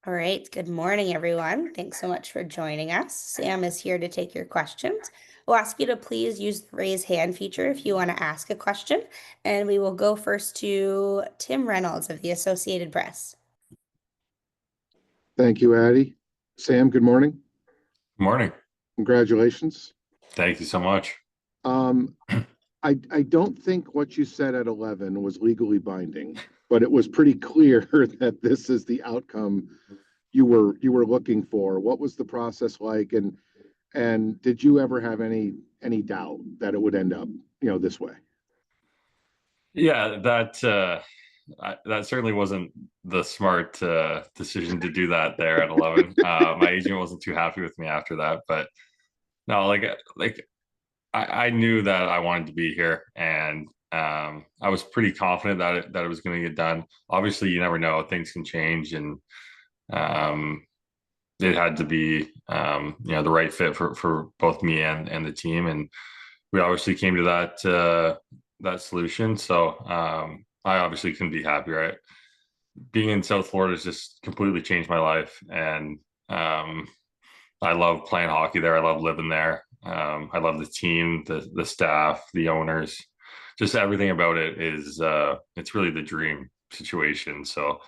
All right. Good morning, everyone. Thanks so much for joining us. Sam is here to take your questions. We'll ask you to please use the raise hand feature if you want to ask a question. And we will go first to Tim Reynolds of the Associated Press. Thank you, Addie. Sam, good morning. Good morning. Congratulations. Thank you so much. I don't think what you said at 11 was legally binding, but it was pretty clear that this is the outcome you were looking for. What was the process like, and did you ever have any doubt that it would end up, this way? Yeah, that certainly wasn't the smart decision to do that there at 11. My agent wasn't too happy with me after that, but no, I knew that I wanted to be here, and I was pretty confident that it was going to get done. Obviously, you never know; things can change, and it had to be the right fit for both me and the team, and we obviously came to that solution. So I obviously couldn't be happier. Being in South Florida has just completely changed my life, and I love playing hockey there. I love living there. I love the team, the staff, the owners, just everything about it is it's really the dream situation. So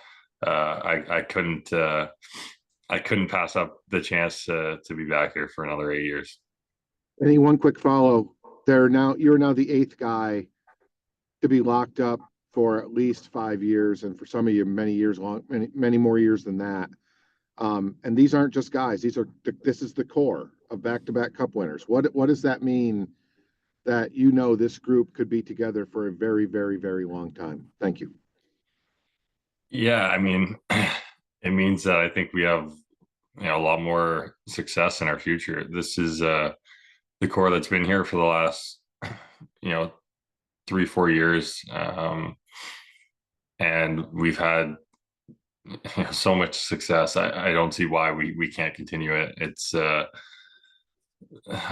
I couldn't pass up the chance to be back here for another 8 years. One quick follow. You're now the eighth guy to be locked up for at least 5 years, and for some of you, many more years than that. And these aren't just guys; this is the core of back-to-back Cup winners. What does that mean? That this group could be together for a very, very, very long time. Thank you. Yeah, I mean, it means that I think we have a lot more success in our future. This is the core that's been here for the last 3-4 years, and we've had so much success. I don't see why we can't continue it. It's I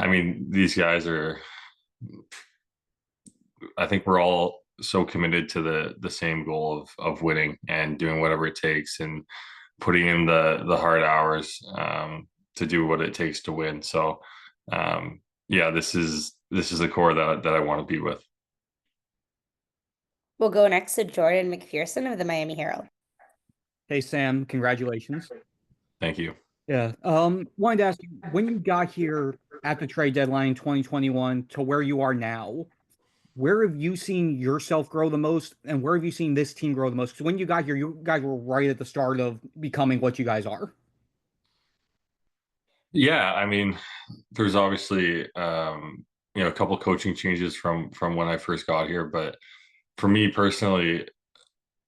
mean, these guys are, I think we're all so committed to the same goal of winning and doing whatever it takes and putting in the hard hours to do what it takes to win. So yeah, this is the core that I want to be with. We'll go next to Jordan McPherson of the Miami Herald. Hey, Sam, congratulations. Thank you. Yeah. Wanted to ask you, when you got here at the trade deadline in 2021 to where you are now, where have you seen yourself grow the most, and where have you seen this team grow the most? Because when you got here, you guys were right at the start of becoming what you guys are. Yeah, I mean, there's obviously a couple coaching changes from when I first got here, but for me personally,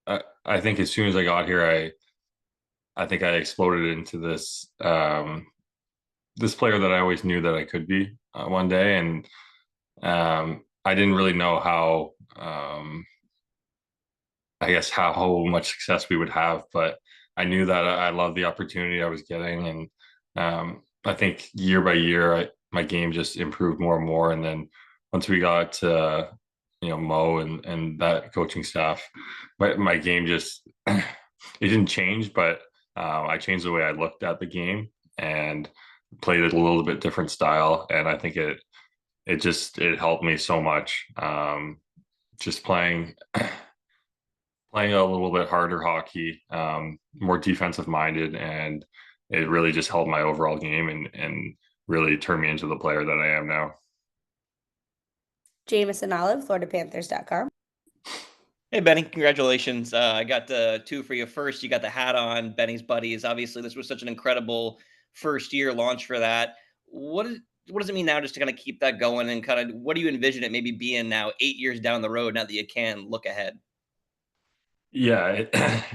I think as soon as I got here, I think I exploded into this this player that I always knew that I could be one day, and I didn't really know how I guess how much success we would have, but I knew that I loved the opportunity I was getting, and I think year by year my game just improved more and more, and then once we got Mo and that coaching staff, my game just it didn't change, but I changed the way I looked at the game and played it a little bit different style, and I think it helped me so much. Just playing a little bit harder hockey, more defensive minded, and it really just helped my overall game and really turned me into the player that I am now. Jameson Olive, FloridaPanthers.com. Hey, Benny, congratulations. I got the two for you. First, you got the hat on, Benny's buddies. Obviously, this was such an incredible first year launch for that. What does it mean now just to kind of keep that going, and kind of what do you envision it maybe being now 8 years down the road now that you can look ahead? Yeah,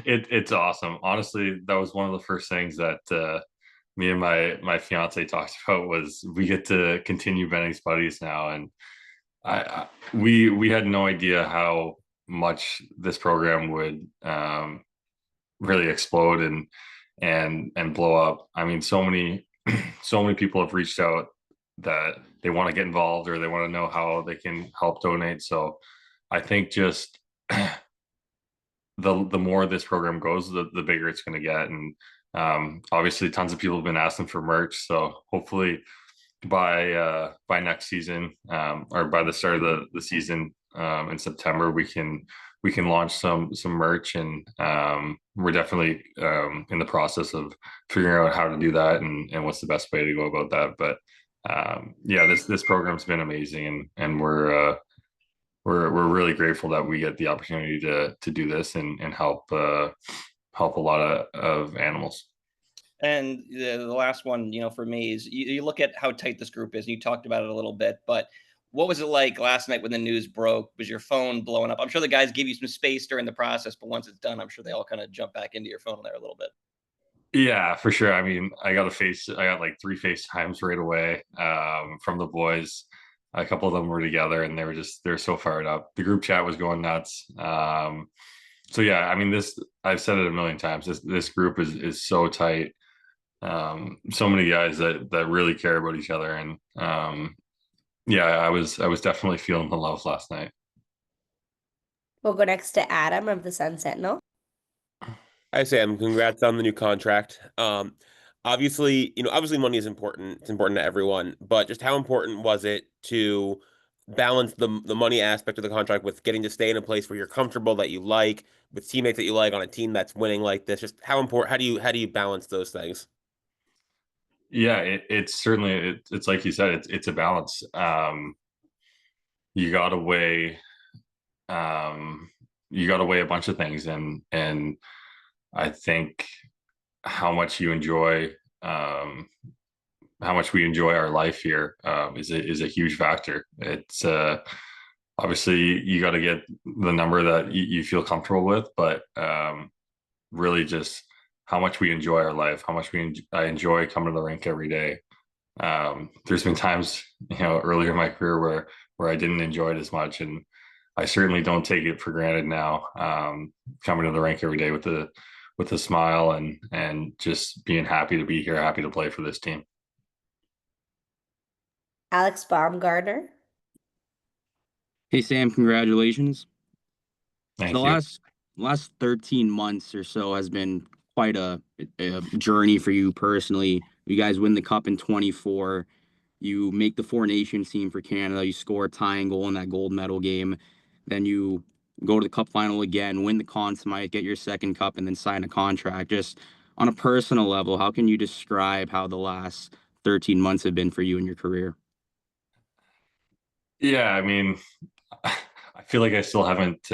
it's awesome. Honestly, that was one of the first things that me and my fiance talked about, was we get to continue Benny's buddies now, and we had no idea how much this program would really explode and blow up. I mean, so many people have reached out that they want to get involved or they want to know how they can help donate. So I think just the more this program goes, the bigger it's going to get, and Obviously tons of people have been asking for merch, so hopefully by next season, or by the start of the season, in September, we can launch some merch, and we're definitely in the process of figuring out how to do that and what's the best way to go about that. But yeah, this program's been amazing, and we're really grateful that we get the opportunity to do this and help help a lot of animals. And the last one, for me is you look at how tight this group is. And you talked about it a little bit, but what was it like last night when the news broke? Was your phone blowing up? I'm sure the guys give you some space during the process, but once it's done, I'm sure they all kind of jump back into your phone there a little bit. Yeah, for sure. I mean, I got like 3 FaceTimes right away from the boys. A couple of them were together, and they're so fired up. The group chat was going nuts. So yeah, I mean, I've said it a million times. This group is so tight. So many guys that really care about each other, and yeah, I was definitely feeling the love last night. We'll go next to Adam of the Sun Sentinel. Hi, Sam. Congrats on the new contract. Obviously, obviously money is important. It's important to everyone, but just how important was it to balance the money aspect of the contract with getting to stay in a place where you're comfortable, that you like, with teammates that you like, on a team that's winning like this? Just how do you balance those things? Yeah, it's certainly it's like you said, it's a balance. You gotta weigh a bunch of things, and I think how much you enjoy how much we enjoy our life here is a huge factor. It's obviously you got to get the number that you feel comfortable with, but really just how much we enjoy our life, how much I enjoy coming to the rink every day. There's been times, earlier in my career where I didn't enjoy it as much, and I certainly don't take it for granted now. Coming to the rink every day with a smile and just being happy to be here, happy to play for this team. Alex Baumgartner. Hey Sam, congratulations. Thank The you. last 13 months or so has been quite a journey for you personally. You guys win the cup in 24. You make the Four Nations team for Canada. You score a tying goal in that gold medal game. Then you go to the cup final again, win the Conn Smythe, get your second cup, and then sign a contract. Just on a personal level, how can you describe how the last 13 months have been for you in your career? Yeah, I mean, I feel like I still haven't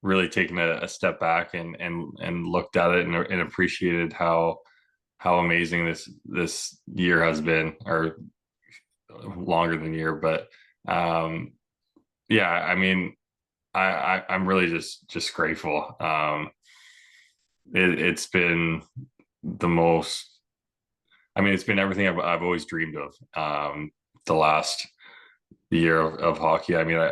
really taken a step back and looked at it and appreciated how amazing this year has been, or longer than year. But yeah, I mean, I'm really just grateful. It's been the most. I mean, it's been everything I've always dreamed of. The last year of hockey. I mean,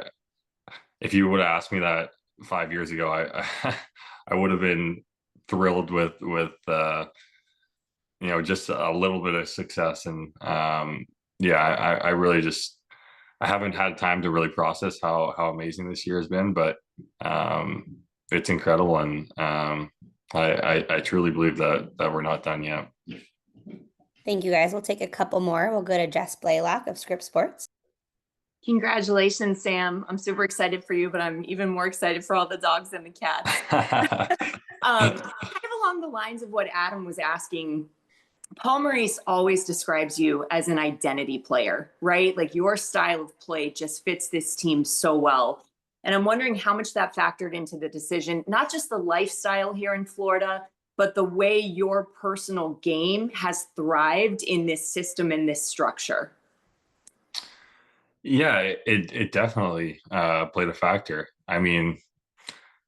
if you would have asked me that 5 years ago, I would have been thrilled with just a little bit of success. And yeah, I really just I haven't had time to really process how amazing this year has been, but it's incredible, and I truly believe that we're not done yet. Thank you, guys. We'll take a couple more. We'll go to Jess Blaylock of Script Sports. Congratulations, Sam. I'm super excited for you, but I'm even more excited for all the dogs and the cats. Kind of along the lines of what Adam was asking, Paul Maurice always describes you as an identity player, right? Like your style of play just fits this team so well. And I'm wondering how much that factored into the decision, not just the lifestyle here in Florida, but the way your personal game has thrived in this system and this structure. Yeah, it definitely played a factor. I mean,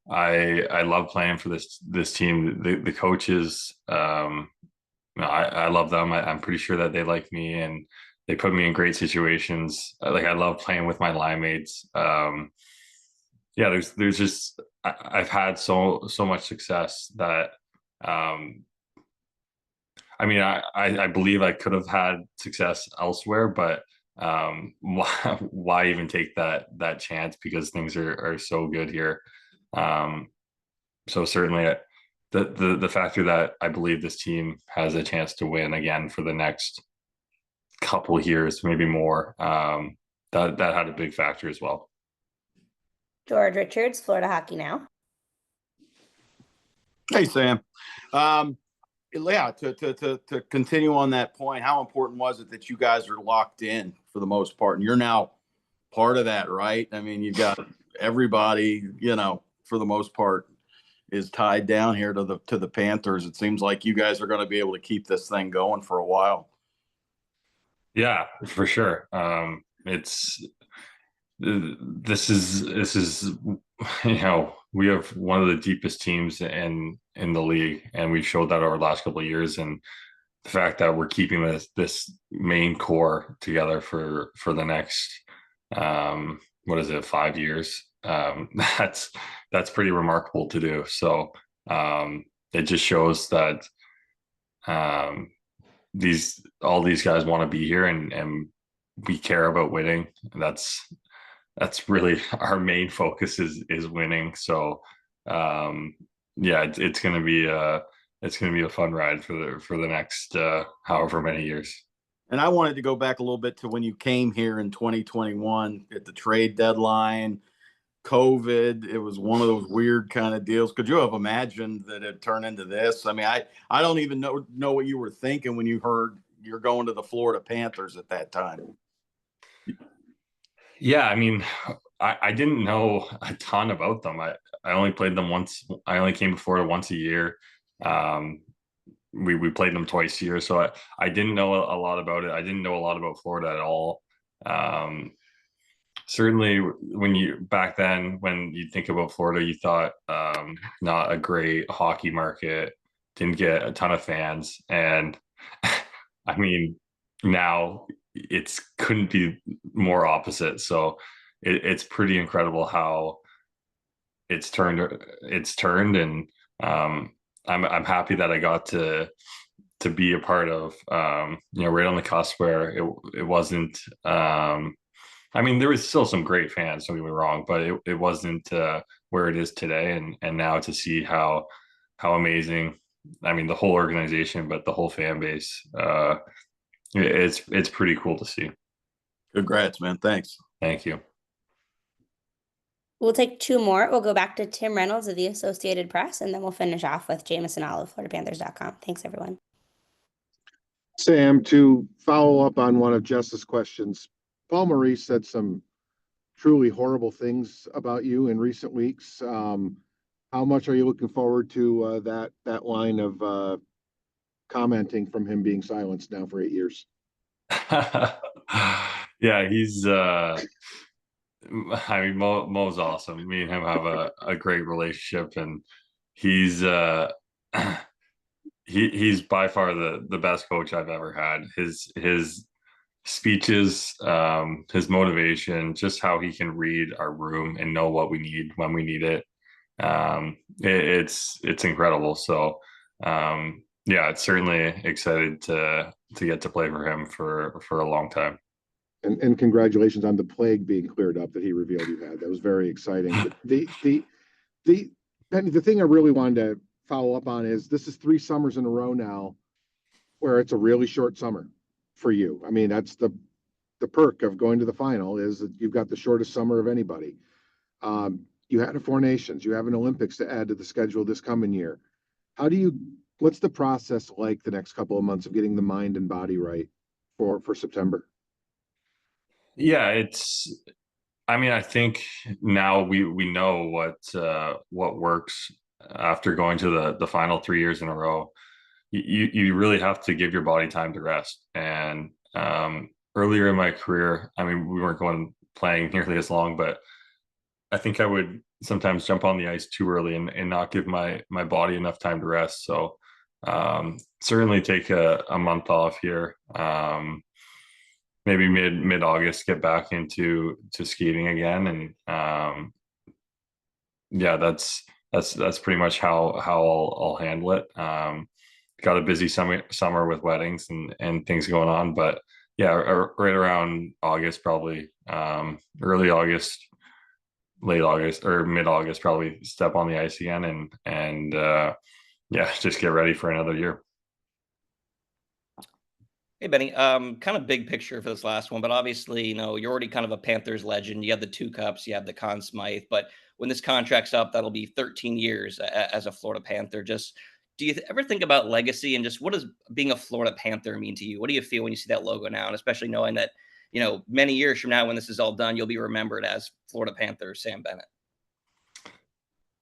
I love playing for this team. The coaches, I love them. I'm pretty sure that they like me, and they put me in great situations. Like, I love playing with my line mates. Yeah, there's just I've had so much success that I mean, I believe I could have had success elsewhere, but why even take that chance, because things are so good here. So certainly the factor that I believe this team has a chance to win again for the next couple years, maybe more. That had a big factor as well. George Richards, Florida Hockey Now. Hey, Sam. Yeah, to continue on that point, how important was it that you guys are locked in for the most part? And you're now part of that, right? I mean, you've got everybody, for the most part, is tied down here to the Panthers. It seems like you guys are going to be able to keep this thing going for a while. Yeah, for sure. This is we have one of the deepest teams in the league, and we've showed that over the last couple of years. And the fact that we're keeping this main core together for the next 5 years, that's pretty remarkable to do. So it just shows that all these guys want to be here, and we care about winning. That's really our main focus is winning. So it's going to be a fun ride for the next however many years. And I wanted to go back a little bit to when you came here in 2021 at the trade deadline. COVID, it was one of those weird kind of deals. Could you have imagined that it'd turn into this? I mean, I don't even know what you were thinking when you heard you're going to the Florida Panthers at that time. Yeah, I mean, I didn't know a ton about them. I only played them once. I only came to Florida once a year. We played them twice a year, so I didn't know a lot about it. I didn't know a lot about Florida at all. Certainly, back then, when you think about Florida, you thought not a great hockey market, didn't get a ton of fans, and I mean, now it couldn't be more opposite. So it's pretty incredible how it's turned, and I'm happy that I got to be a part of right on the cusp where it wasn't. I mean, there was still some great fans, don't get me wrong, but it wasn't where it is today, and now to see how amazing. I mean, the whole organization, but the whole fan base. It's pretty cool to see. Congrats, man. Thanks. Thank you. We'll take two more. We'll go back to Tim Reynolds of the Associated Press, and then we'll finish off with Jameson Olive, FloridaPanthers.com. Thanks, everyone. Sam, to follow up on one of Jess's questions, Paul Maurice said some truly horrible things about you in recent weeks. How much are you looking forward to that line of commenting from him being silenced now for 8 years? Yeah, he's I mean, Mo's awesome. Me and him have a great relationship, and he's he's by far the best coach I've ever had. His speeches, his motivation, just how he can read our room and know what we need when we need it. It's incredible. So it's certainly excited to get to play for him for a long time. And congratulations on the plague being cleared up that he revealed you had. That was very exciting. The thing I really wanted to follow up on is this is 3 summers in a row now where it's a really short summer for you. I mean, that's the perk of going to the final is that you've got the shortest summer of anybody. You had a 4 Nations, you have an Olympics to add to the schedule this coming year. What's the process like the next couple of months of getting the mind and body right for September? Yeah, I think now we know what works after going to the final 3 years in a row. You really have to give your body time to rest. And earlier in my career, I mean, we weren't playing nearly as long, but I think I would sometimes jump on the ice too early and not give my body enough time to rest. So certainly take a month off here. Maybe mid-August, get back into skating again, and that's pretty much how I'll handle it. Got a busy summer with weddings and things going on, but yeah, right around August, probably early August, late August, or mid-August, probably step on the ice again and yeah, just get ready for another year. Hey, Benny, kind of big picture for this last one, but obviously, you're already kind of a Panthers legend. You have the 2 cups, you have the Conn Smythe, but when this contract's up, that'll be 13 years as a Florida Panther. Just, do you ever think about legacy, and just what does being a Florida Panther mean to you? What do you feel when you see that logo now? And especially knowing that, many years from now, when this is all done, you'll be remembered as Florida Panther Sam Bennett.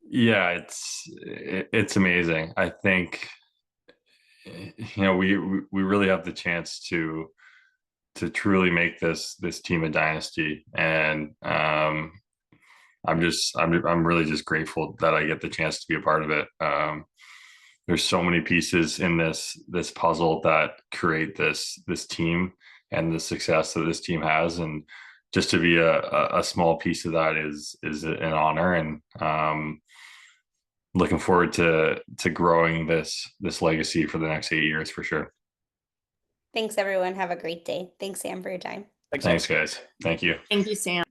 Yeah, it's amazing. I think, we really have the chance to truly make this team a dynasty, and I'm really just grateful that I get the chance to be a part of it. There's so many pieces in this puzzle that create this team and the success that this team has, and just to be a small piece of that is an honor, and looking forward to growing this legacy for the next 8 years for sure. Thanks, everyone. Have a great day. Thanks, Sam, for your time. Thanks, guys. Thank you. Thank you, Sam.